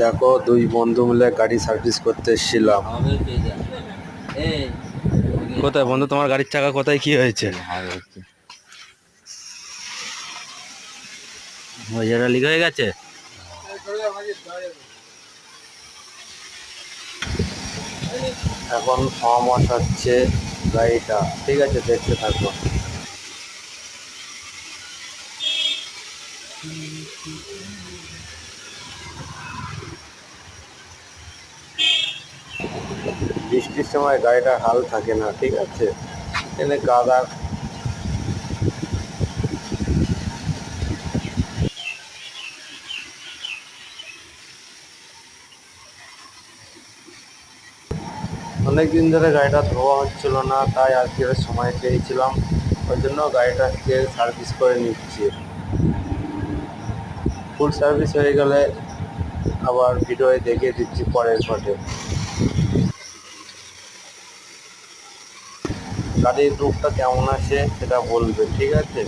দেখো, দুই বন্ধু মিলে গাড়ি সার্ভিস করতে এসেছিলাম। কোথায় বন্ধু, তোমার গাড়ির চাকা কোথায় কি হয়েছে? লিক হয়ে গেছে। এখন ফর্ম হচ্ছে গাড়িটা, ঠিক আছে, দেখতে থাকো। বৃষ্টির সময় গাড়িটার হাল থাকে না, ঠিক আছে, এখানে কাদা। অনেকদিন ধরে গাড়িটা ধোয়া হচ্ছিল না, তাই আজকে সময় পেয়েছিলাম, ওই জন্য গাড়িটাকে সার্ভিস করে নিচ্ছি। ফুল সার্ভিস হয়ে গেলে আবার ভিডিওয়ে দেখিয়ে দিচ্ছি পরের পার্টে। গাড়ির লুকটা কেমন আছে সেটা বলবে, ঠিক আছে।